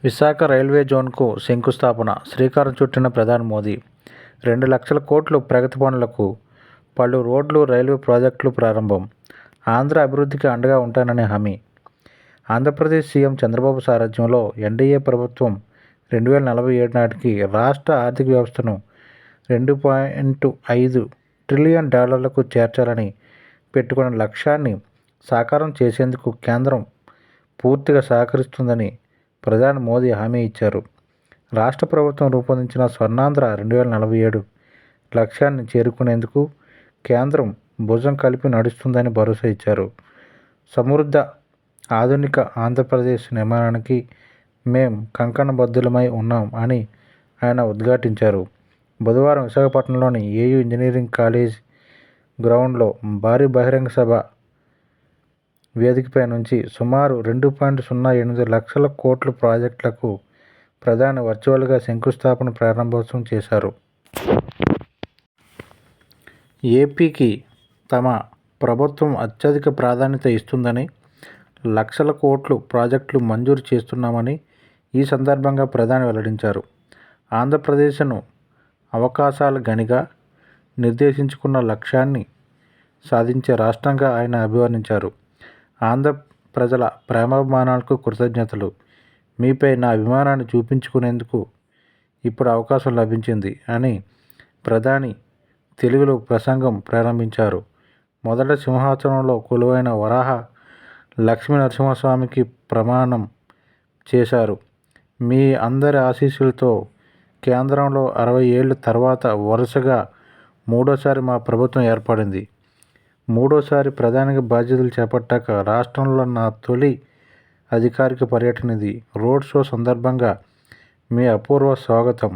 Visakha railway జోన్కు శంకుస్థాపన, శ్రీకారం చుట్టిన ప్రధాని మోదీ. 2,00,000 కోట్లు ప్రగతి పనులకు, పలు రోడ్లు, రైల్వే ప్రాజెక్టులు ప్రారంభం. ఆంధ్ర అభివృద్ధికి అండగా ఉంటానని హామీ. ఆంధ్రప్రదేశ్ సీఎం చంద్రబాబు సారథ్యంలో ఎన్డీఏ ప్రభుత్వం 2047 నాటికి రాష్ట్ర ఆర్థిక వ్యవస్థను $2.5 ట్రిలియన్ చేర్చాలని పెట్టుకున్న లక్ష్యాన్ని సాకారం చేసేందుకు కేంద్రం పూర్తిగా సహకరిస్తుందని ప్రధాని మోదీ హామీ ఇచ్చారు. రాష్ట్ర ప్రభుత్వం రూపొందించిన స్వర్ణాంధ్ర 2047 లక్ష్యాన్ని చేరుకునేందుకు కేంద్రం భుజం కలిపి నడుస్తుందని భరోసా ఇచ్చారు. సమృద్ధ, ఆధునిక ఆంధ్రప్రదేశ్ నిర్మాణానికి మేం కంకణబద్ధులమై ఉన్నాం అని ఆయన ఉద్ఘాటించారు. బుధవారం విశాఖపట్నంలోని ఏయూ ఇంజనీరింగ్ కాలేజ్ గ్రౌండ్లో భారీ బహిరంగ సభ వేదికపై నుంచి సుమారు 2.08 లక్షల కోట్ల ప్రాజెక్టులకు ప్రధాని వర్చువల్గా శంకుస్థాపన, ప్రారంభోత్సవం చేశారు. ఏపీకి తమ ప్రభుత్వం అత్యధిక ప్రాధాన్యత ఇస్తుందని, లక్షల కోట్లు ప్రాజెక్టులు మంజూరు చేస్తున్నామని ఈ సందర్భంగా ప్రధాని వెల్లడించారు. ఆంధ్రప్రదేశ్ను అవకాశాల గనిగా నిర్దేశించుకున్న లక్ష్యాన్ని సాధించే రాష్ట్రంగా ఆయన అభివర్ణించారు. ఆంధ్ర ప్రజల ప్రేమాభిమానాలకు కృతజ్ఞతలు. మీపై నా అభిమానాన్ని చూపించుకునేందుకు ఇప్పుడు అవకాశం లభించింది అని ప్రధాని తెలుగులో ప్రసంగం ప్రారంభించారు. మొదట సింహాసనంలో కొలువైన వరాహ లక్ష్మీ నరసింహస్వామికి ప్రమాణం చేశారు. మీ అందరి ఆశీస్సులతో కేంద్రంలో 60 ఏళ్ల తర్వాత వరుసగా మూడోసారి మా ప్రభుత్వం ఏర్పడింది. మూడోసారి ప్రధానిగా బాధ్యతలు చేపట్టాక రాష్ట్రంలో నా తొలి అధికారిక పర్యటన ఇది. రోడ్ షో సందర్భంగా మీ అపూర్వ స్వాగతం,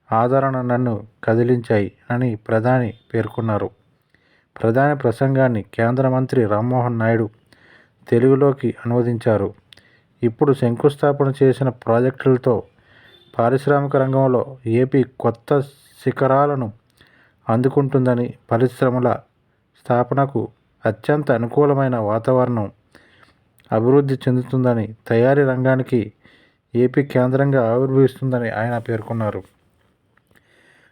ఆదరణ నన్ను కదిలించాయి అని ప్రధాని పేర్కొన్నారు. ప్రధాని ప్రసంగాన్ని కేంద్ర మంత్రి రామ్మోహన్ నాయుడు తెలుగులోకి అనువదించారు. ఇప్పుడు శంకుస్థాపన చేసిన ప్రాజెక్టులతో పారిశ్రామిక రంగంలో ఏపీ కొత్త శిఖరాలను అందుకుంటుందని, పరిశ్రమల స్థాపనకు అత్యంత అనుకూలమైన వాతావరణం అభివృద్ధి చెందుతుందని, తయారీ రంగానికి ఏపీ కేంద్రంగా ఆవిర్భవిస్తుందని ఆయన పేర్కొన్నారు.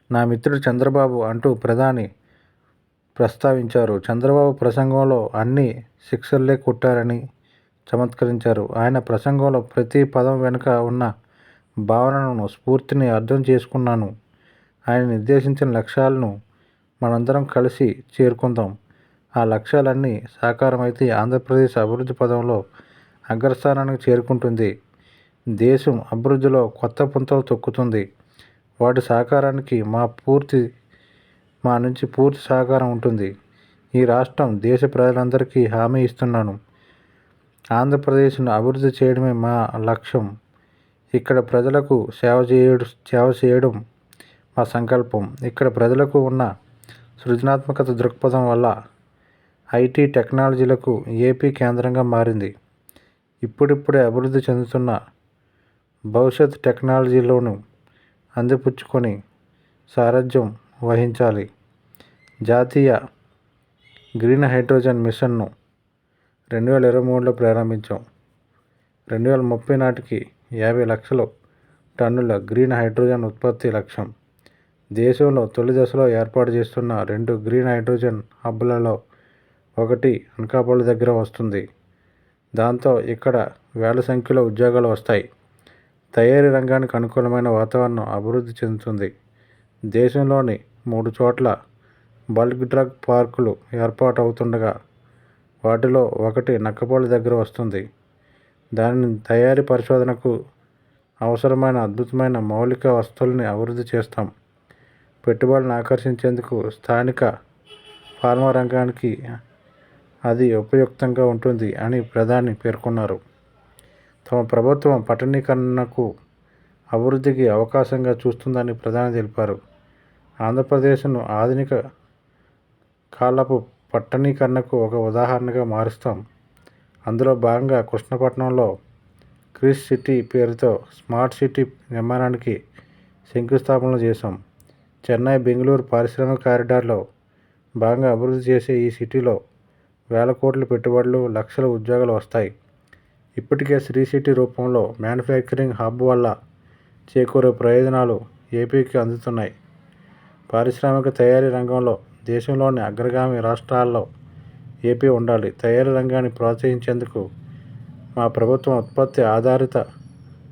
నా మిత్రుడు చంద్రబాబు అంటూ ప్రధాని ప్రస్తావించారు. చంద్రబాబు ప్రసంగంలో అన్ని సిక్సర్లే కొట్టారని చమత్కరించారు. ఆయన ప్రసంగంలో ప్రతి పదం వెనుక ఉన్న భావనను, స్ఫూర్తిని అర్థం చేసుకున్నాను. ఆయన నిర్దేశించిన లక్ష్యాలను మనందరం కలిసి చేరుకుందాం. ఆ లక్ష్యాలన్నీ సాకారమైతే ఆంధ్రప్రదేశ్ అభివృద్ధి పదంలో అగ్రస్థానానికి చేరుకుంటుంది. దేశం అభివృద్ధిలో కొత్త పుంతలు తొక్కుతుంది. వాటి సాకారానికి మా నుంచి పూర్తి సహకారం ఉంటుంది. ఈ రాష్ట్రం, దేశ ప్రజలందరికీ హామీ ఇస్తున్నాను. ఆంధ్రప్రదేశ్ను అభివృద్ధి చేయడమే మా లక్ష్యం. ఇక్కడ ప్రజలకు సేవ చేయడం మా సంకల్పం. ఇక్కడ ప్రజలకు ఉన్న సృజనాత్మక దృక్పథం వల్ల ఐటీ, టెక్నాలజీలకు ఏపీ కేంద్రంగా మారింది. ఇప్పుడిప్పుడే అభివృద్ధి చెందుతున్న భవిష్యత్ టెక్నాలజీలను అందిపుచ్చుకొని సారథ్యం వహించాలి. జాతీయ గ్రీన్ హైడ్రోజన్ మిషన్ను 2023లో ప్రారంభించాం. 2030 నాటికి 50 లక్షల టన్నుల గ్రీన్ హైడ్రోజన్ ఉత్పత్తి లక్ష్యం. దేశంలో తొలి దశలో ఏర్పాటు చేస్తున్న 2 గ్రీన్ హైడ్రోజన్ హబ్లలో ఒకటి అనకాపల్లి దగ్గర వస్తుంది. దాంతో ఇక్కడ వేల సంఖ్యలో ఉద్యోగాలు వస్తాయి. తయారీ రంగానికి అనుకూలమైన వాతావరణం అభివృద్ధి చెందుతుంది. దేశంలోని 3 చోట్ల బల్క్ డ్రగ్ పార్కులు ఏర్పాటు అవుతుండగా వాటిలో ఒకటి నక్కపల్లి దగ్గర వస్తుంది. దానిని తయారీ, పరిశోధనకు అవసరమైన అద్భుతమైన మౌలిక వస్తువుల్ని అభివృద్ధి చేస్తాం. పెట్టుబడులను ఆకర్షించేందుకు స్థానిక ఫార్మా రంగానికి అది ఉపయుక్తంగా ఉంటుంది అని ప్రధాని పేర్కొన్నారు. తమ ప్రభుత్వం పట్టణీకరణకు, అభివృద్ధికి అవకాశంగా చూస్తుందని ప్రధాని తెలిపారు. ఆంధ్రప్రదేశ్ను ఆధునిక కాలపు పట్టణీకరణకు ఒక ఉదాహరణగా మారుస్తాం. అందులో భాగంగా కృష్ణపట్నంలో క్రిస్ సిటీ పేరుతో స్మార్ట్ సిటీ నిర్మాణానికి శంకుస్థాపనలు చేశాం. చెన్నై, బెంగళూరు పారిశ్రామిక కారిడార్లో భాగంగా అభివృద్ధి చేసే ఈ సిటీలో వేల కోట్ల పెట్టుబడులు, లక్షల ఉద్యోగాలు వస్తాయి. ఇప్పటికే శ్రీ సిటీ రూపంలో మ్యానుఫ్యాక్చరింగ్ హబ్ వల్ల చేకూరే ప్రయోజనాలు ఏపీకి అందుతున్నాయి. పారిశ్రామిక తయారీ రంగంలో దేశంలోని అగ్రగామి రాష్ట్రాల్లో ఏపీ ఉండాలి. తయారీ రంగాన్ని ప్రోత్సహించేందుకు మా ప్రభుత్వం ఉత్పత్తి ఆధారిత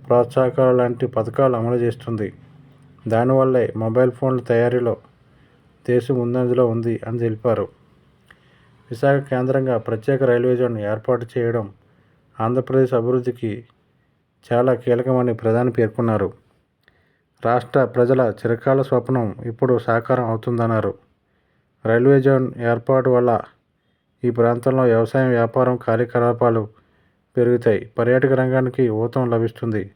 ప్రోత్సాహకాలు లాంటి పథకాలు అమలు చేస్తుంది. దానివల్లే మొబైల్ ఫోన్ల తయారీలో దేశం ముందంజలో ఉంది అని తెలిపారు. విశాఖ కేంద్రంగా ప్రత్యేక రైల్వే జోన్ ఏర్పాటు చేయడం ఆంధ్రప్రదేశ్ అభివృద్ధికి చాలా కీలకమని ప్రధాని పేర్కొన్నారు. రాష్ట్ర ప్రజల చిరకాల స్వప్నం ఇప్పుడు సాకారం అవుతుందన్నారు. రైల్వే జోన్ ఏర్పాటు వల్ల ఈ ప్రాంతంలో వ్యవసాయం, వ్యాపారం కార్యకలాపాలు పెరుగుతాయి. పర్యాటక రంగానికి ఊతం లభిస్తుంది.